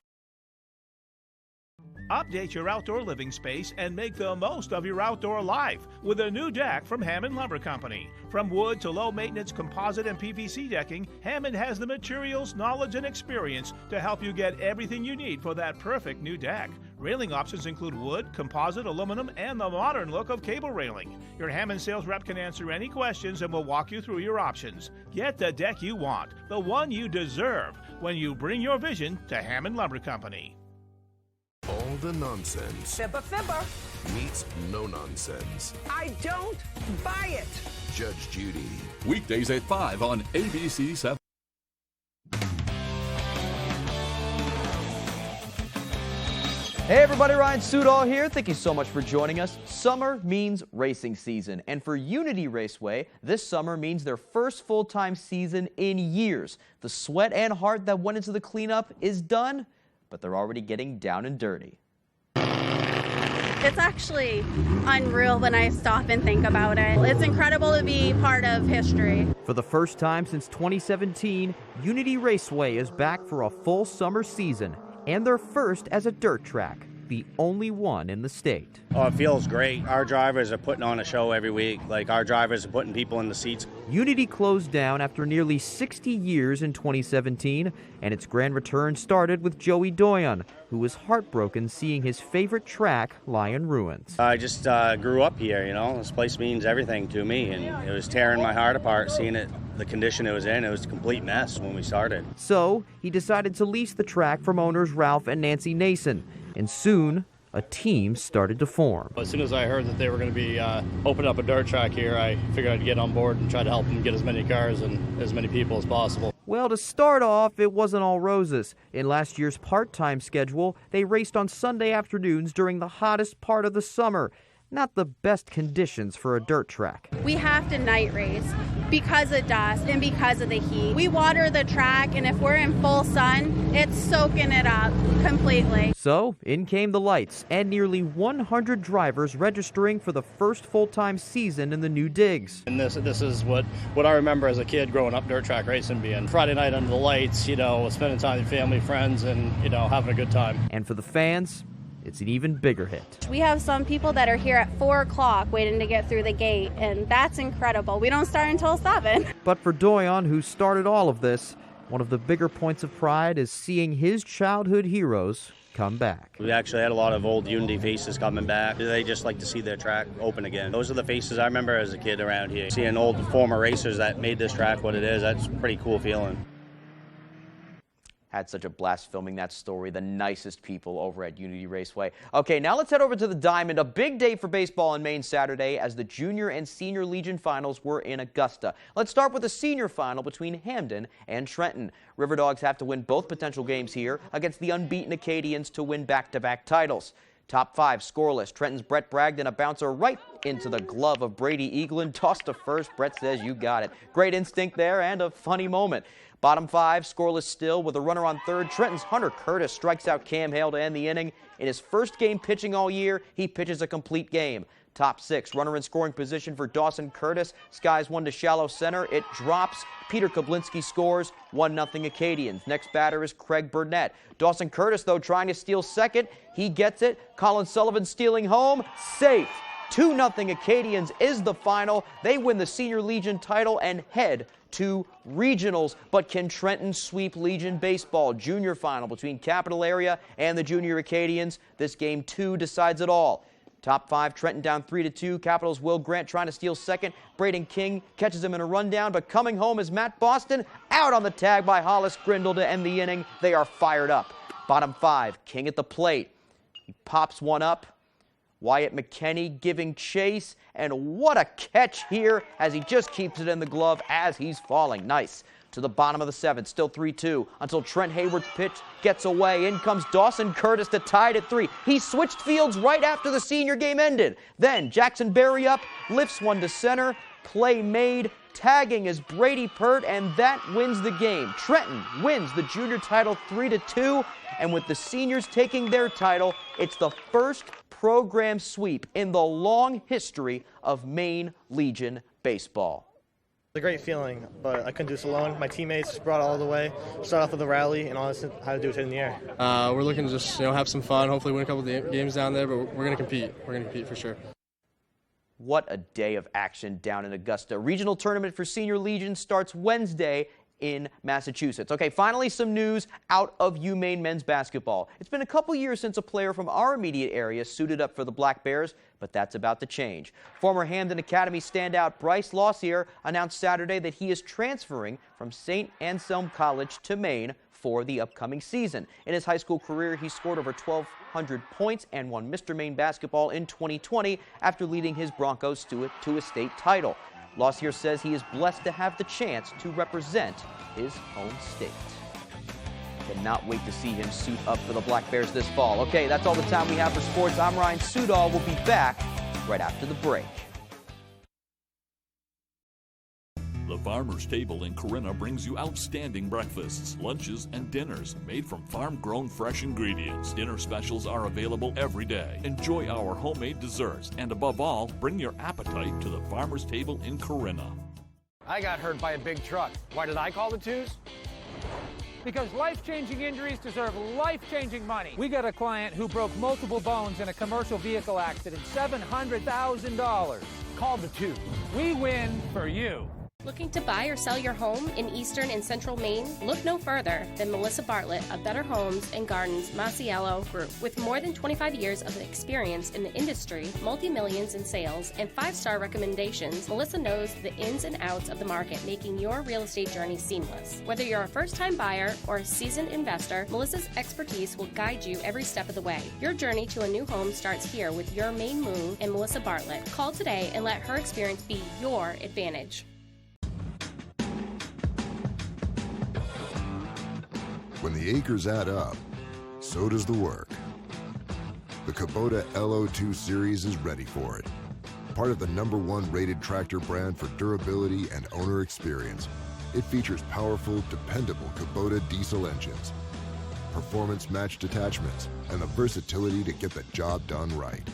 Update your outdoor living space and make the most of your outdoor life with a new deck from Hammond Lumber Company. From wood to low-maintenance composite and PVC decking, Hammond has the materials, knowledge, and experience to help you get everything you need for that perfect new deck. Railing options include wood, composite, aluminum, and the modern look of cable railing. Your Hammond sales rep can answer any questions and will walk you through your options. Get the deck you want, the one you deserve, when you bring your vision to Hammond Lumber Company. All the nonsense Fibber. meets no nonsense. I don't buy it. Judge Judy. Weekdays at 5 on ABC 7. Hey everybody, Ryan Sudol here. Thank you so much for joining us. Summer means racing season, and for Unity Raceway, this summer means their first full-time season in years. The sweat and heart that went into the cleanup is done, but they're already getting down and dirty. It's actually unreal when I stop and think about it. It's incredible to be part of history. For the first time since 2017, Unity Raceway is back for a full summer season, and their first as a dirt track, the only one in the state. Oh, it feels great. Our drivers are putting on a show every week. Like, our drivers are putting people in the seats. Unity closed down after nearly 60 years in 2017, and its grand return started with Joey Doyon, who was heartbroken seeing his favorite track lie in ruins. I just grew up here, you know. This place means everything to me, and it was tearing my heart apart seeing it, the condition it was in. It was a complete mess when we started. So he decided to lease the track from owners Ralph and Nancy Nason, and soon a team started to form. As soon as I heard that they were going to be opening up a dirt track here, I figured I'd get on board and try to help them get as many cars and as many people as possible. Well, to start off, it wasn't all roses. In last year's part-time schedule, they raced on Sunday afternoons during the hottest part of the summer. Not the best conditions for a dirt track. We have to night race because of dust and because of the heat. We water the track, and if we're in full sun, it's soaking it up completely. So, in came the lights, and nearly 100 drivers registering for the first full-time season in the new digs. And this is what I remember as a kid growing up dirt track racing being. Friday night under the lights, you know, spending time with family, friends, and, you know, having a good time. And for the fans, it's an even bigger hit. We have some people that are here at 4 o'clock waiting to get through the gate, and that's incredible. We don't start until 7. But for Doyon, who started all of this, one of the bigger points of pride is seeing his childhood heroes come back. We actually had a lot of old Unity faces coming back. They just like to see their track open again. Those are the faces I remember as a kid around here. Seeing old former racers that made this track what it is, that's a pretty cool feeling. Had such a blast filming that story. The nicest people over at Unity Raceway. Okay, now let's head over to the Diamond. A big day for baseball in Maine Saturday as the Junior and Senior Legion finals were in Augusta. Let's start with the senior final between Hamden and Trenton. River Dogs have to win both potential games here against the unbeaten Acadians to win back-to-back titles. Top 5 scoreless. Trenton's Brett Bragdon, a bouncer right into the glove of Brady Eaglin. Tossed to first. Brett says, "You got it." Great instinct there and a funny moment. Bottom 5, scoreless still with a runner on third. Trenton's Hunter Curtis strikes out Cam Hale to end the inning. In his first game pitching all year, he pitches a complete game. Top 6, runner in scoring position for Dawson Curtis. Skies one to shallow center. It drops. Peter Kablinski scores. 1-0 Acadians. Next batter is Craig Burnett. Dawson Curtis, though, trying to steal second. He gets it. Colin Sullivan stealing home. Safe. 2-0 Acadians is the final. They win the Senior Legion title and head to regionals. But can Trenton sweep Legion baseball? Junior final between Capital Area and the Junior Acadians. This game 2 decides it all. Top 5, Trenton down 3-2. Capital's Will Grant trying to steal second. Braden King catches him in a rundown, but coming home is Matt Boston. Out on the tag by Hollis Grindle to end the inning. They are fired up. Bottom 5, King at the plate. He pops one up. Wyatt McKenney giving chase, and what a catch here as he just keeps it in the glove as he's falling. Nice. To the bottom of the 7th, still 3-2 until Trent Hayward's pitch gets away. In comes Dawson Curtis to tie it at 3. He switched fields right after the senior game ended. Then Jackson Berry up, lifts one to center, play made. Tagging is Brady Pert, and that wins the game. Trenton wins the junior title 3-2, and with the seniors taking their title, it's the first program sweep in the long history of Maine Legion baseball. It's a great feeling, but I couldn't do this alone. My teammates brought it all the way. Start off with a rally, and all this how to do is hit in the air. We're looking to just have some fun, hopefully win a couple of games down there, but we're going to compete. We're going to compete for sure. What a day of action down in Augusta. Regional tournament for Senior Legion starts Wednesday in Massachusetts. Okay, finally some news out of UMaine men's basketball. It's been a couple years since a player from our immediate area suited up for the Black Bears, but that's about to change. Former Hamden Academy standout Bryce Lossier announced Saturday that he is transferring from St. Anselm College to Maine for the upcoming season. In his high school career, he scored over 1,200 points and won Mr. Maine basketball in 2020 after leading his Broncos to a state title. Lossier says he is blessed to have the chance to represent his home state. Cannot wait to see him suit up for the Black Bears this fall. Okay, that's all the time we have for sports. I'm Ryan Sudol. We'll be back right after the break. The Farmer's Table in Corinna brings you outstanding breakfasts, lunches, and dinners made from farm-grown fresh ingredients. Dinner specials are available every day. Enjoy our homemade desserts, and above all, bring your appetite to the Farmer's Table in Corinna. I got hurt by a big truck. Why did I call the twos? Because life-changing injuries deserve life-changing money. We got a client who broke multiple bones in a commercial vehicle accident. $700,000. Call the twos. We win for you. Looking to buy or sell your home in eastern and central Maine? Look no further than Melissa Bartlett of Better Homes and Gardens Masiello Group. With more than 25 years of experience in the industry, multi-millions in sales, and 5-star recommendations, Melissa knows the ins and outs of the market, making your real estate journey seamless. Whether you're a first-time buyer or a seasoned investor, Melissa's expertise will guide you every step of the way. Your journey to a new home starts here with your Maine move and Melissa Bartlett. Call today and let her experience be your advantage. When the acres add up, so does the work. The Kubota LO2 Series is ready for it. Part of the #1 rated tractor brand for durability and owner experience, it features powerful, dependable Kubota diesel engines, performance-matched attachments, and the versatility to get the job done right.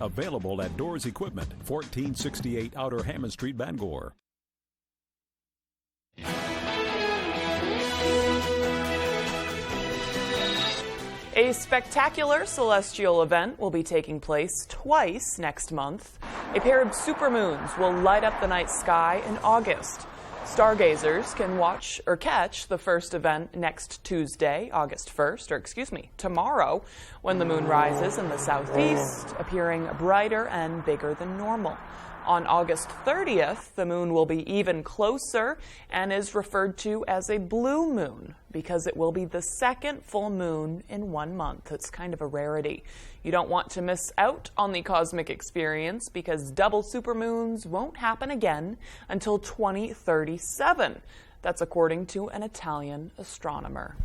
Available at Doors Equipment, 1468 Outer Hammond Street, Bangor. A spectacular celestial event will be taking place twice next month. A pair of supermoons will light up the night sky in August. Stargazers can watch or catch the first event next Tuesday, tomorrow, when the moon rises in the southeast, appearing brighter and bigger than normal. On August 30th, the moon will be even closer and is referred to as a blue moon because it will be the second full moon in 1 month. It's kind of a rarity. You don't want to miss out on the cosmic experience because double supermoons won't happen again until 2037. That's according to an Italian astronomer.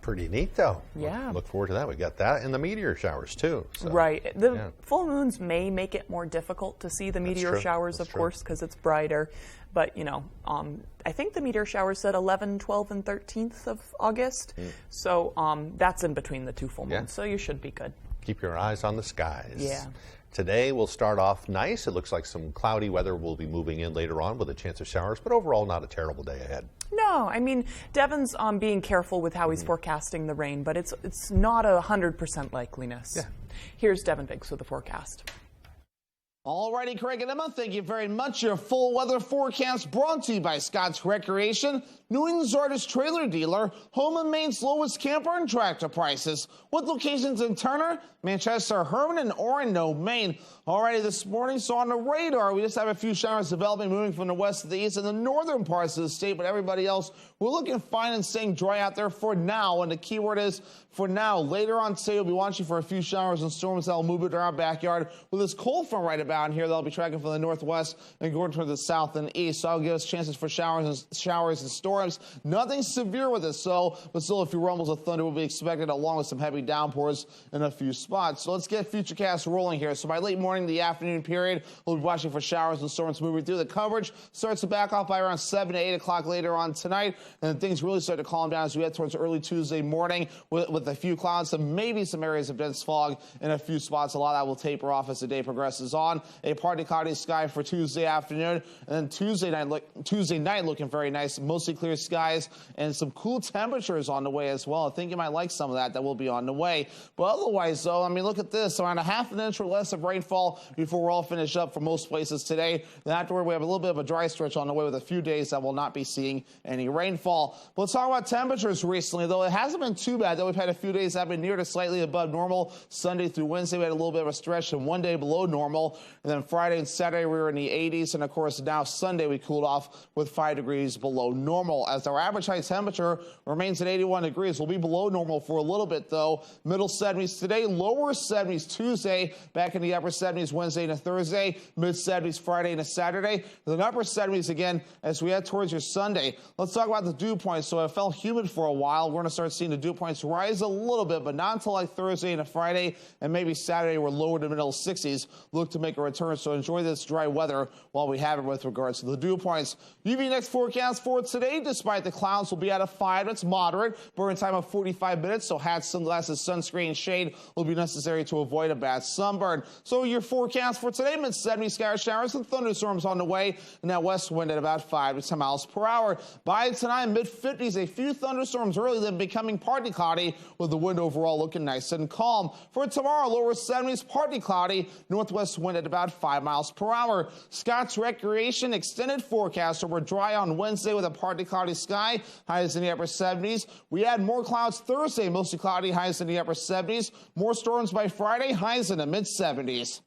Pretty neat, though. Yeah. Look forward to that. We got that and the meteor showers, too. So, right. The full moons may make it more difficult to see the meteor showers, of course, because it's brighter. But, I think the meteor showers said 11, 12, and 13th of August. So that's in between the two full moons. So you should be good. Keep your eyes on the skies. Yeah. Today will start off nice. It looks like some cloudy weather will be moving in later on with a chance of showers, but overall not a terrible day ahead. No, I mean, Devin's being careful with how he's forecasting the rain, but it's not 100% likeliness. Yeah. Here's Devin Biggs with the forecast. Alrighty, Craig and Emma, thank you very much. Your full weather forecast brought to you by Scott's Recreation, New England's largest trailer dealer, home of Maine's lowest camper and tractor prices, with locations in Turner, Manchester, Herman, and Orono, Maine. Alrighty, this morning, so on the radar, we just have a few showers developing, moving from the west to the east and the northern parts of the state, but everybody else, we're looking fine and staying dry out there for now, and the key word is for now. Later on today, we'll be watching for a few showers and storms that will move into our backyard with this cold front right about around here. They'll be tracking from the northwest and going toward the south and east. So that'll give us chances for showers and storms. Nothing severe with this, but still a few rumbles of thunder will be expected, along with some heavy downpours in a few spots. So let's get Futurecast rolling here. So by late morning, the afternoon period, we'll be watching for showers and storms moving through. The coverage starts to back off by around 7 to 8 o'clock later on tonight, and then things really start to calm down as we head towards early Tuesday morning with a few clouds, and maybe some areas of dense fog in a few spots. A lot of that will taper off as the day progresses on. A partly cloudy sky for Tuesday afternoon, and then Tuesday night looking very nice. Mostly clear skies and some cool temperatures on the way as well. I think you might like some of that. That will be on the way. But otherwise, though, I mean, look at this. Around a half an inch or less of rainfall before we're all finished up for most places today. Then afterward, we have a little bit of a dry stretch on the way with a few days that will not be seeing any rainfall. But let's talk about temperatures recently, though. It hasn't been too bad, though. We've had a few days that have been near to slightly above normal. Sunday through Wednesday, we had a little bit of a stretch and one day below normal. And then Friday and Saturday, we were in the 80s. And, of course, now Sunday, we cooled off with 5 degrees below normal. As our average high temperature remains at 81 degrees. We'll be below normal for a little bit, though. Middle 70s today, lower 70s Tuesday, back in the upper 70s Wednesday and Thursday, mid 70s Friday and Saturday, then upper 70s again as we head towards your Sunday. Let's talk about the dew points. So it felt humid for a while. We're going to start seeing the dew points rise a little bit, but not until like Thursday and a Friday, and maybe Saturday we're lower to middle 60s. Look to make a return, so enjoy this dry weather while we have it with regards to the dew points. UV next forecast for today, despite the clouds, will be at a 5. It's moderate. Burn time of 45 minutes, so hats, sunglasses, sunscreen, shade will be necessary to avoid a bad sunburn. So your forecast for today, mid-70s scattered showers and thunderstorms on the way, and that west wind at about 5 to 10 miles per hour. By tonight, mid-50s, a few thunderstorms early, then becoming partly cloudy, with the wind overall looking nice and calm. For tomorrow, lower 70s, partly cloudy, northwest wind at about 5 miles per hour. Scott's Recreation extended forecast, so we're dry on Wednesday with a partly cloudy sky, highs in the upper 70s. We add more clouds Thursday, mostly cloudy, highs in the upper 70s. More storms by Friday, highs in the mid-70s.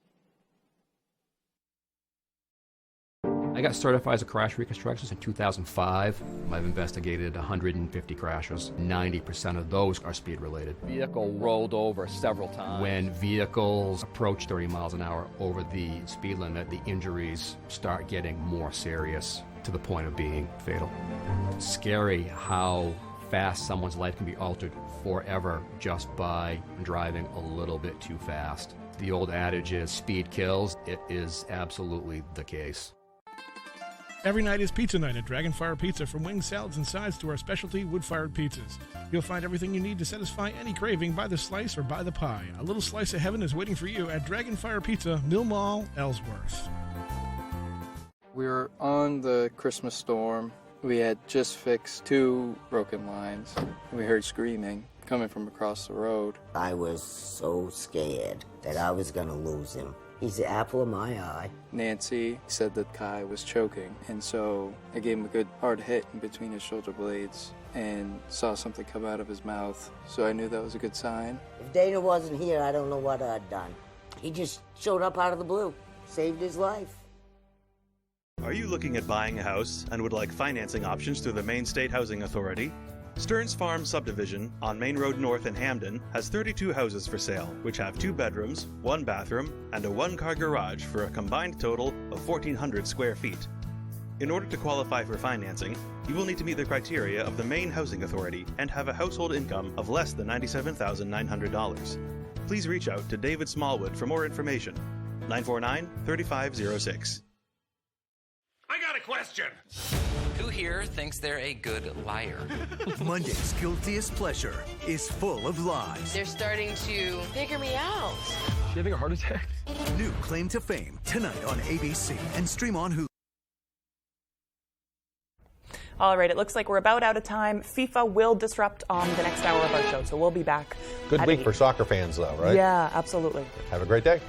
I got certified as a crash reconstructionist in 2005. I've investigated 150 crashes. 90% of those are speed related. Vehicle rolled over several times. When vehicles approach 30 miles an hour over the speed limit, the injuries start getting more serious to the point of being fatal. It's scary how fast someone's life can be altered forever just by driving a little bit too fast. The old adage is speed kills. It is absolutely the case. Every night is pizza night at Dragonfire Pizza. From wings, salads, and sides to our specialty wood-fired pizzas. You'll find everything you need to satisfy any craving by the slice or by the pie. A little slice of heaven is waiting for you at Dragonfire Pizza, Mill Mall, Ellsworth. We were on the Christmas storm. We had just fixed 2 broken lines. We heard screaming coming from across the road. I was so scared that I was going to lose him. He's the apple of my eye. Nancy said that Kai was choking, and so I gave him a good hard hit in between his shoulder blades and saw something come out of his mouth, so I knew that was a good sign. If Dana wasn't here, I don't know what I'd done. He just showed up out of the blue, saved his life. Are you looking at buying a house and would like financing options through the Maine State Housing Authority? Stearns Farm Subdivision on Main Road North in Hamden has 32 houses for sale, which have 2 bedrooms, 1 bathroom, and a 1-car garage for a combined total of 1,400 square feet. In order to qualify for financing, you will need to meet the criteria of the Maine Housing Authority and have a household income of less than $97,900. Please reach out to David Smallwood for more information. 949-3506. I got a question. Who here thinks they're a good liar? Monday's Guiltiest Pleasure is full of lies. They're starting to figure me out. You having a heart attack? New Claim to Fame tonight on ABC and stream on Hulu. All right, it looks like we're about out of time. FIFA will disrupt on the next hour of our show, so we'll be back. Good week 8. for soccer fans, though, right? Yeah, absolutely. Have a great day.